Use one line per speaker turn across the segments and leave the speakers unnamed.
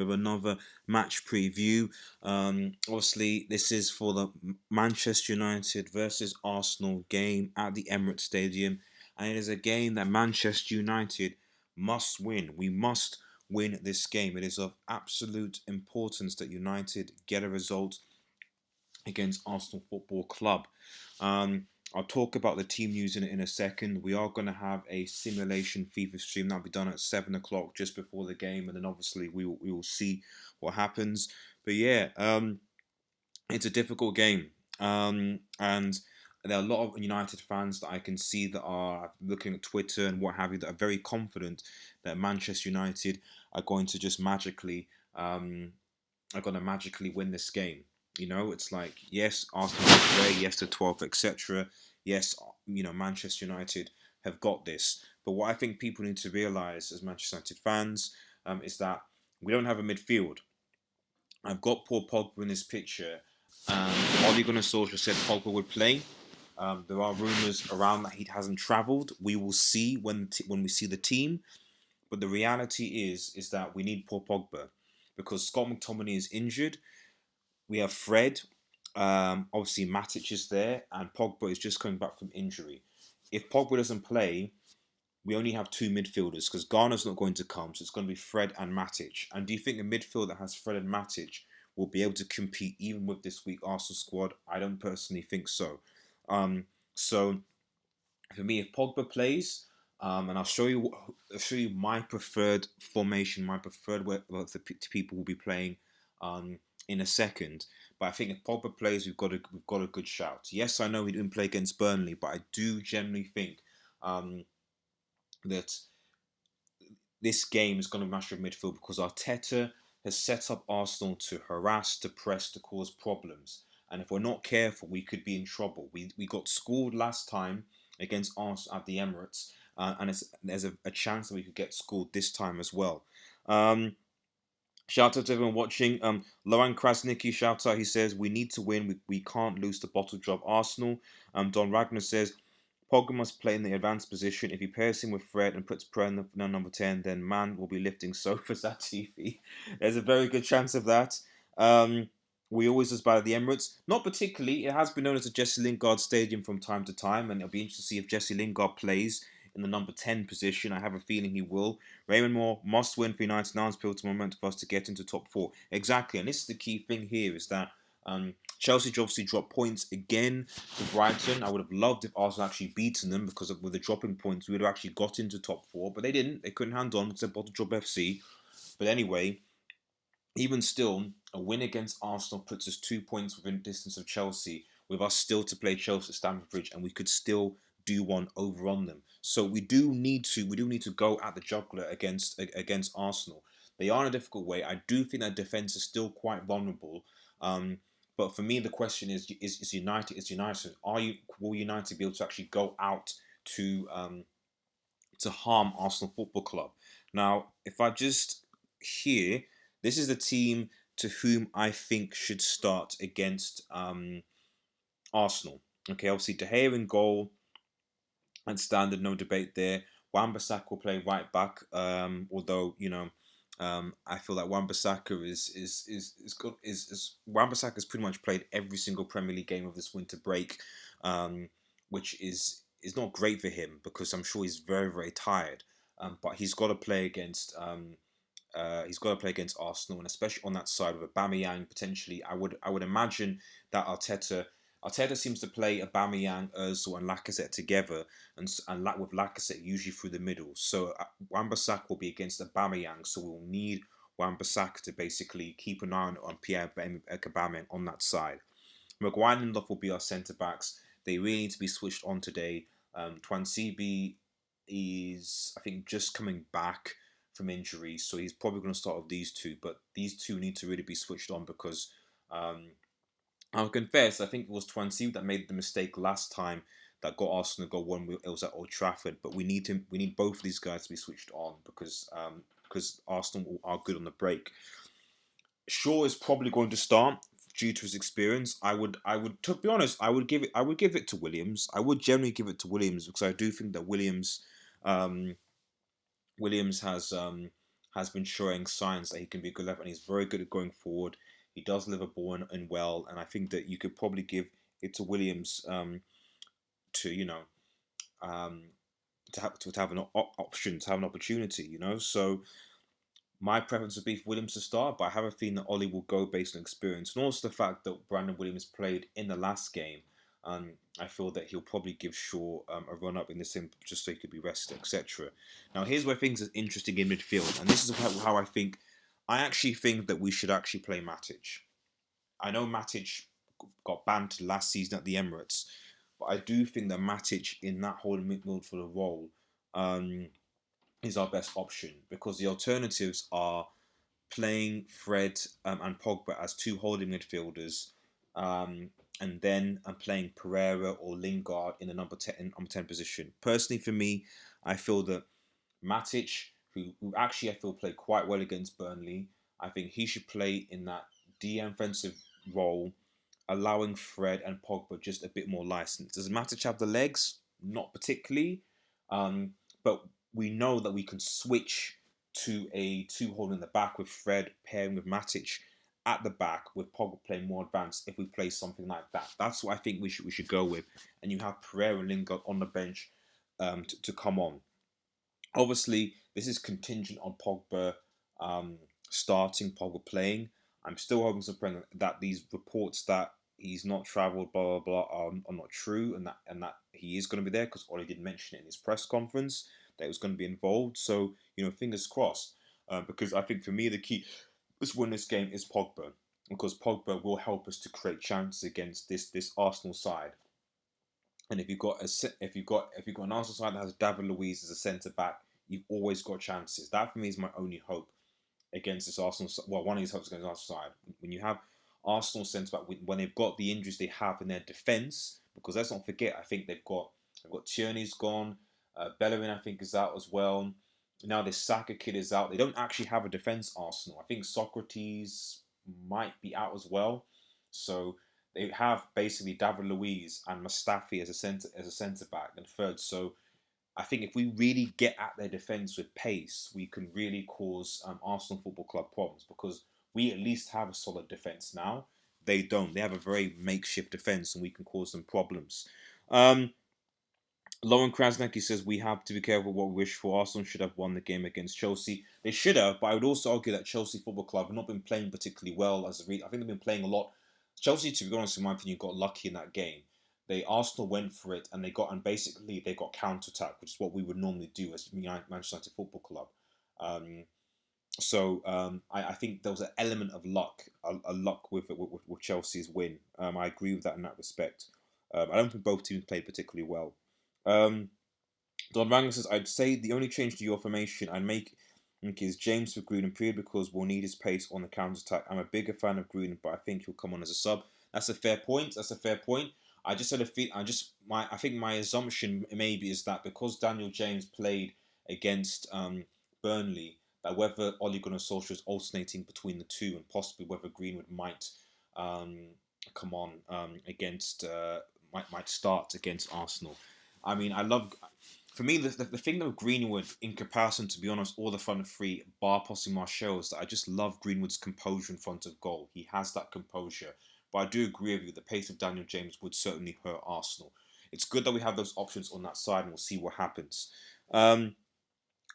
with another match preview. Obviously, this is for the Manchester United versus Arsenal game at the Emirates Stadium, and it is a game that Manchester United must win. We must win this game. It is of absolute importance that United get a result against Arsenal Football Club. I'll talk about the team news in a second. We are going to have a simulation FIFA stream that'll be done at 7 o'clock just before the game, and then obviously we will see what happens. But yeah, it's a difficult game, and there are a lot of United fans that I can see that are looking at Twitter and what have you that are very confident that Manchester United are going to just magically win this game. You know, it's like, yes, Arsenal this way, yes, the 12th, etc. Yes, Manchester United have got this. But what I think people need to realise as Manchester United fans is that we don't have a midfield. I've got Paul Pogba in this picture. Ole Gunnar Solskjaer said Pogba would play. There are rumours around that he hasn't travelled. We will see when we see the team. But the reality is that we need Paul Pogba because Scott McTominay is injured. We have Fred. Obviously, Matic is there, and Pogba is just coming back from injury. If Pogba doesn't play, we only have two midfielders because Garner's not going to come, so it's going to be Fred and Matic. And do you think a midfield that has Fred and Matic will be able to compete even with this weak Arsenal squad? I don't personally think so. So for me, if Pogba plays, and I'll show you my preferred formation, my preferred way the people will be playing in a second. But I think if Pogba plays, we've got a good shout. Yes, I know he didn't play against Burnley, but I do generally think that this game is going to master midfield because Arteta has set up Arsenal to harass, to press, to cause problems. And if we're not careful, we could be in trouble. We got scored last time against Arsenal at the Emirates, and there's a chance that we could get scored this time as well. Shout out to everyone watching. Loran Krasnicki, shout out. He says, we need to win. We can't lose to bottle job Arsenal. Don Ragnar says, Pogba must play in the advanced position. If he pairs him with Fred and puts prayer in the number 10, then man will be lifting sofas at TV. There's a very good chance of that. We always just by the Emirates. Not particularly. It has been known as the Jesse Lingard Stadium from time to time, and it'll be interesting to see if Jesse Lingard plays in the number 10 position. I have a feeling he will. Raymond Moore must win for United. Now it's pivotal moment for us to get into top 4. Exactly, and this is the key thing here is that Chelsea obviously dropped points again to Brighton. I would have loved if Arsenal actually beaten them because with the dropping points, we would have actually got into top 4. But they didn't. They couldn't hand on because they bottled job FC. But anyway, even still, a win against Arsenal puts us 2 points within distance of Chelsea, with us still to play Chelsea at Stamford Bridge, and we could still do one over on them. So we do need to go at the jugular against Arsenal. They are in a difficult way. I do think that defense is still quite vulnerable. But for me, the question is United. Will United be able to actually go out to harm Arsenal Football Club? Now, if I just here, this is the team to whom I think should start against Arsenal. Okay, obviously De Gea in goal and standard, no debate there. Wan-Bissaka will play right back. Although I feel that Wan-Bissaka is good. Wan-Bissaka has pretty much played every single Premier League game of this winter break, which is not great for him because I'm sure he's very very tired. But he's got to play against Arsenal, and especially on that side with Aubameyang potentially. I would imagine that Arteta seems to play Aubameyang, Ozil, and Lacazette together, and with Lacazette usually through the middle. So Wan-Bissaka will be against Aubameyang, so we'll need Wan-Bissaka to basically keep an eye on Pierre-Emerick Aubameyang on that side. Maguire and Lindelof will be our centre backs. They really need to be switched on today. Twansibi is, I think, just coming back from injury, so he's probably going to start with these two. But these two need to really be switched on because I'll confess, I think it was Twansibi that made the mistake last time that got Arsenal goal one. It was at Old Trafford, but we need both of these guys to be switched on because Arsenal are good on the break. Shaw is probably going to start due to his experience. I would, to be honest, I would give it to Williams. I would generally give it to Williams because I do think that Williams has has been showing signs that he can be a good left, and he's very good at going forward. He does live a ball and well, and I think that you could probably give it to Williams to um, to have an option, to have an opportunity. So my preference would be for Williams to start, but I have a feeling that Ollie will go based on experience, and also the fact that Brandon Williams played in the last game. I feel that he'll probably give Shaw a run up in the sim just so he could be rested, etc. Now, here's where things are interesting in midfield, and this is how I think. I actually think that we should actually play Matic. I know Matic got banned last season at the Emirates, but I do think that Matic in that whole midfield role is our best option, because the alternatives are playing Fred and Pogba as two holding midfielders, and then playing Pereira or Lingard in the number 10 position. Personally, for me, I feel that Matic, who actually I feel played quite well against Burnley, I think he should play in that defensive role, allowing Fred and Pogba just a bit more license. Does Matic have the legs? Not particularly, but we know that we can switch to a two hole in the back with Fred pairing with Matic at the back, with Pogba playing more advanced if we play something like that. That's what I think we should go with. And you have Pereira and Lingard on the bench to come on. Obviously, this is contingent on Pogba starting, Pogba playing. I'm still hoping that these reports that he's not travelled, blah blah blah, are not true, and that he is going to be there, because Ollie did mention it in his press conference that he was going to be involved. So fingers crossed, because I think for me the key to win this game is Pogba, because Pogba will help us to create chances against this Arsenal side. And if you've got an Arsenal side that has David Luiz as a centre back, you've always got chances. That for me is my only hope against this Arsenal. Well, one of these hopes against Arsenal side. When you have Arsenal centre back, when they've got the injuries they have in their defence, because let's not forget, I think they've got Tierney's gone, Bellerin I think is out as well. Now this Saka kid is out. They don't actually have a defence Arsenal. I think Socrates might be out as well. So they have basically David Luiz and Mustafi as a centre back and third. So I think if we really get at their defence with pace, we can really cause Arsenal Football Club problems, because we at least have a solid defence now. They don't. They have a very makeshift defence, and we can cause them problems. Um, Lauren Krasnecki says we have to be careful what we wish for. Arsenal should have won the game against Chelsea. They should have, but I would also argue that Chelsea Football Club have not been playing particularly well. I think they've been playing a lot. Chelsea, to be honest, in my opinion, got lucky in that game. Arsenal went for it, and basically they got counter attack, which is what we would normally do as Manchester United Football Club. I think there was an element of luck, a luck with Chelsea's win. I agree with that in that respect. I don't think both teams played particularly well. Don Rangler says, I'd say the only change to your formation I'd make is James for Greenwood, period, because we'll need his pace on the counter-attack. I'm a bigger fan of Greenwood, but I think he'll come on as a sub. That's a fair point. I just had a feel. I think my assumption maybe is that because Daniel James played against Burnley, that whether Ole Gunnar Solskjaer is alternating between the two, and possibly whether Greenwood might come on against might start against Arsenal. I mean, for me, the thing with Greenwood, in comparison, to be honest, all the front three, bar possibly Martial, is that I just love Greenwood's composure in front of goal. He has that composure. But I do agree with you, the pace of Daniel James would certainly hurt Arsenal. It's good that we have those options on that side, and we'll see what happens. Lauren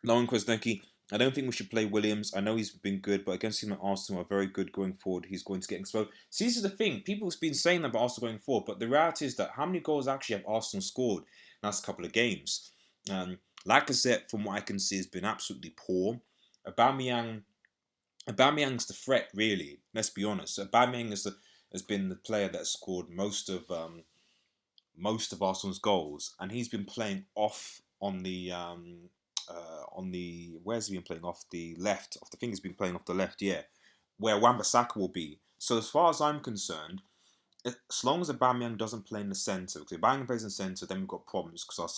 Kwasniewski, I don't think we should play Williams. I know he's been good, but against him at Arsenal are very good going forward. He's going to get exposed. See, this is the thing. People have been saying that about Arsenal going forward, but the reality is that how many goals actually have Arsenal scored in the last couple of games? Lacazette, from what I can see, has been absolutely poor. Aubameyang's the threat, really. Let's be honest. Aubameyang has been the player that scored most of Arsenal's goals, and he's been playing off on the where's he been playing, off the left? I think he's been playing off the left, yeah, where Wan-Bissaka will be. So as far as I'm concerned, as long as Aubameyang doesn't play in the centre, because if Aubameyang plays in the centre, then we've got problems, because our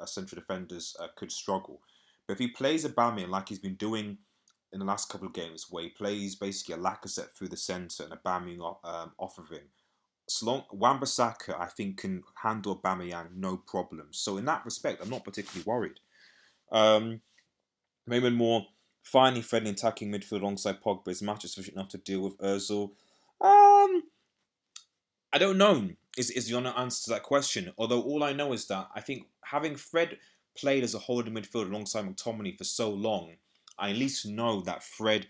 central defenders could struggle. But if he plays Aubameyang like he's been doing in the last couple of games, where he plays basically a Lacazette through the centre and Aubameyang off of him, Wan-Bissaka, I think, can handle Aubameyang no problem. So in that respect, I'm not particularly worried. Raymond Moore, Finally, Fred in attacking midfield alongside Pogba is match sufficient enough to deal with Özil. Um, I don't know. Is the honest answer to that question? Although all I know is that I think having Fred played as a holding midfield alongside McTominay for so long, I at least know that Fred,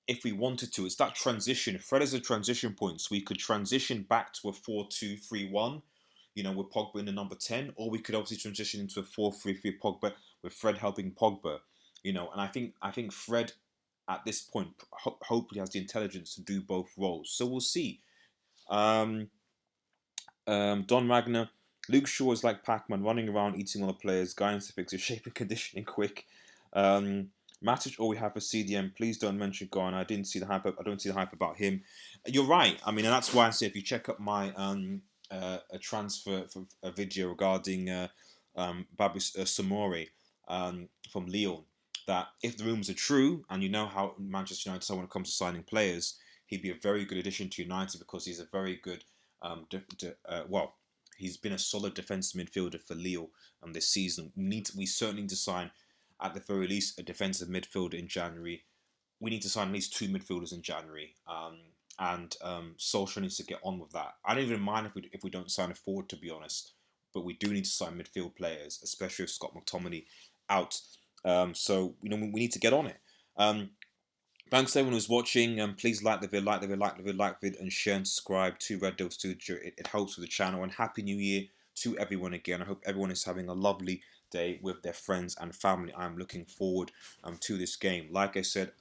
if we wanted to, it's that transition. Fred is a transition point, so we could transition back to a 4-2-3-1, with Pogba in the number 10, or we could obviously transition into a 4-3-3 Pogba with Fred helping Pogba, and I think Fred at this point hopefully has the intelligence to do both roles. So we'll see. Um, Don Ragnar, Luke Shaw is like Pac-Man, running around, eating all the players. Guidance to fix his shape and conditioning quick. Um, Matic, all we have for CDM. Please don't mention Ghana. I didn't see the hype. I don't see the hype about him. You're right. I mean, and that's why I say if you check up my a transfer for a video regarding Babu Samori from Lyon, that if the rumors are true, and you know how Manchester United are when it comes to signing players, he'd be a very good addition to United because he's a very good well, he's been a solid defensive midfielder for Lille this season. We certainly need to sign, at the very least, a defensive midfielder in January. We need to sign at least two midfielders in January, and Solskjaer needs to get on with that. I don't even mind if we don't sign a forward, to be honest, but we do need to sign midfield players, especially with Scott McTominay out. So we need to get on it. Thanks to everyone who's watching. Please like the vid, and share and subscribe to Red Devil Studio. It helps with the channel. And Happy New Year to everyone again. I hope everyone is having a lovely day with their friends and family. I'm looking forward to this game. Like I said,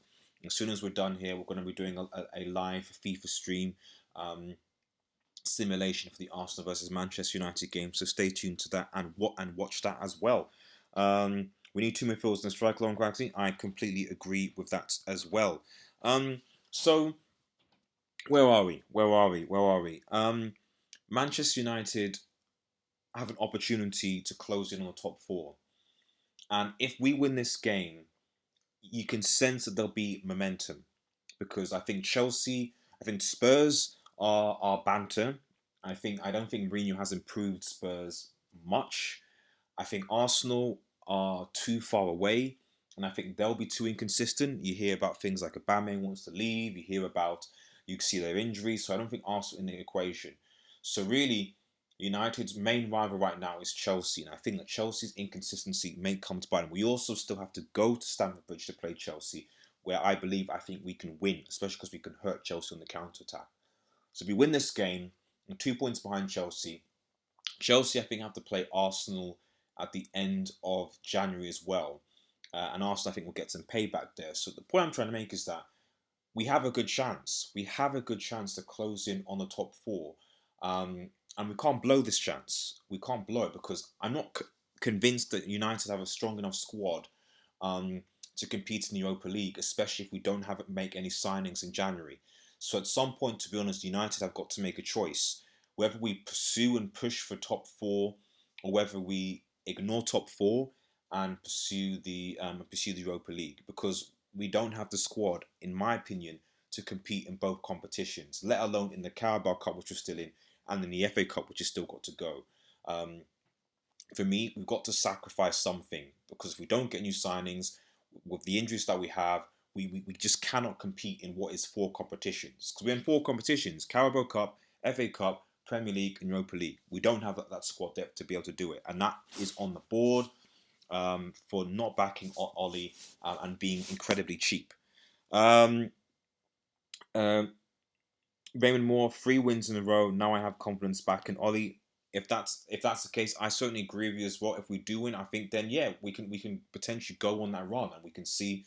as soon as we're done here, we're going to be doing a live FIFA stream simulation for the Arsenal versus Manchester United game. So stay tuned to that and watch that as well. We need two midfielders and a striker along Gravity. I completely agree with that as well. So where are we? Manchester United have an opportunity to close in on the top four, and if we win this game, you can sense that there'll be momentum because I think Spurs are banter. I don't think Mourinho has improved Spurs much. I think Arsenal are too far away, and I think they'll be too inconsistent. You hear about things like Aubameyang wants to leave. You see their injuries. So I don't think Arsenal in the equation. So really, United's main rival right now is Chelsea, and I think that Chelsea's inconsistency may come to bite them. We also still have to go to Stamford Bridge to play Chelsea, where I think we can win, especially because we can hurt Chelsea on the counter attack. So if we win this game, we're 2 points behind Chelsea. Chelsea, I think, have to play Arsenal at the end of January as well. And Arsenal, I think, will get some payback there. So the point I'm trying to make is that we have a good chance. We have a good chance to close in on the top four. And we can't blow this chance. We can't blow it because I'm not convinced that United have a strong enough squad to compete in the Europa League, especially if we don't make any signings in January. So at some point, to be honest, United have got to make a choice. Whether we pursue and push for top four, or whether we ignore top four and pursue the Europa League, because we don't have the squad, in my opinion, to compete in both competitions, let alone in the Carabao Cup, which we're still in, and in the FA Cup, which is still got to go. For me, we've got to sacrifice something, because if we don't get new signings, with the injuries that we have, we just cannot compete in what is four competitions. Because we're in four competitions: Carabao Cup, FA Cup, Premier League and Europa League. We don't have that squad depth to be able to do it, and that is on the board for not backing Ollie and being incredibly cheap. Raymond Moore, 3 wins in a row. Now I have confidence back in Ollie. If that's the case, I certainly agree with you as well. If we do win, I think then we can potentially go on that run and we can see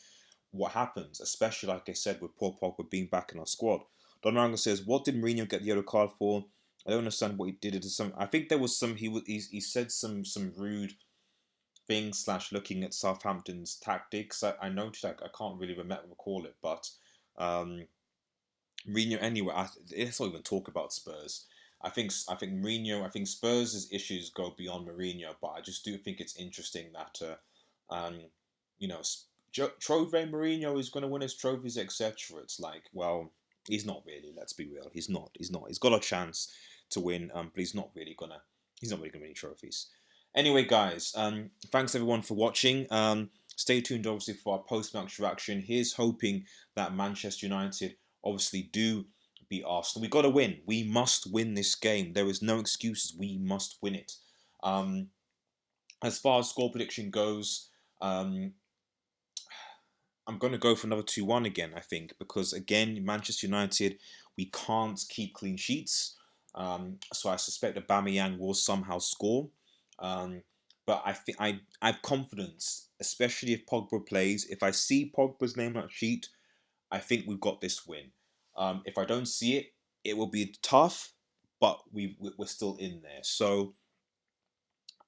what happens. Especially like I said with Paul Pogba being back in our squad. Don Rango says, "What did Mourinho get the yellow card for? I don't understand what he did to some. I think there was some. He said some rude things / looking at Southampton's tactics. I noticed. I can't really recall it, but Mourinho anyway. Let's not even talk about Spurs. I think Mourinho. I think Spurs' issues go beyond Mourinho, but I just do think it's interesting that Trophy Mourinho is going to win his trophies, etc. It's like, well, he's not really. Let's be real. He's not. He's got a chance to win, but he's not really gonna win any trophies. Anyway, guys, thanks everyone for watching. Stay tuned, obviously, for our post-match reaction. Here's hoping that Manchester United obviously do beat Arsenal. We got to win. We must win this game. There is no excuses. We must win it. Um, as far as score prediction goes, um, I'm going to go for another 2-1 again, I think, because again, Manchester United, we can't keep clean sheets. So I suspect Aubameyang will somehow score. Um, but I think I have confidence, especially if Pogba plays. If I see Pogba's name on that sheet, I think we've got this win. If I don't see it, it will be tough, but we're still in there. So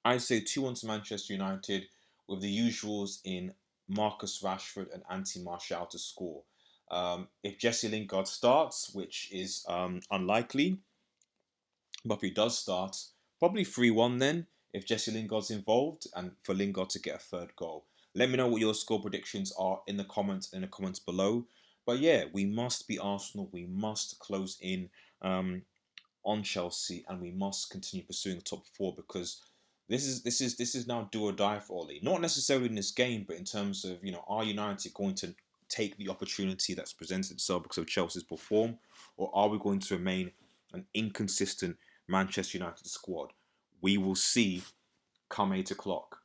I say 2-1 to Manchester United with the usuals in Marcus Rashford and Anthony Martial to score. If Jesse Lingard starts, which is unlikely, but if he does start, probably 3-1 then, if Jesse Lingard's involved, and for Lingard to get a third goal. Let me know what your score predictions are in the comments below. But yeah, we must beat Arsenal. We must close in on Chelsea, and we must continue pursuing the top four because this is now do or die for Ollie. Not necessarily in this game, but in terms of are United going to take the opportunity that's presented itself because of Chelsea's perform, or are we going to remain an inconsistent Manchester United squad? We will see come 8 o'clock.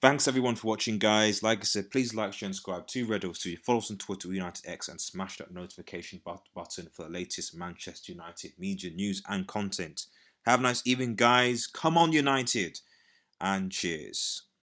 Thanks everyone for watching, guys. Like I said, please like, share, and subscribe to REDEVILSTUDIO. Follow us on Twitter, UnitedX, and smash that notification button for the latest Manchester United media news and content. Have a nice evening, guys. Come on, United, and cheers.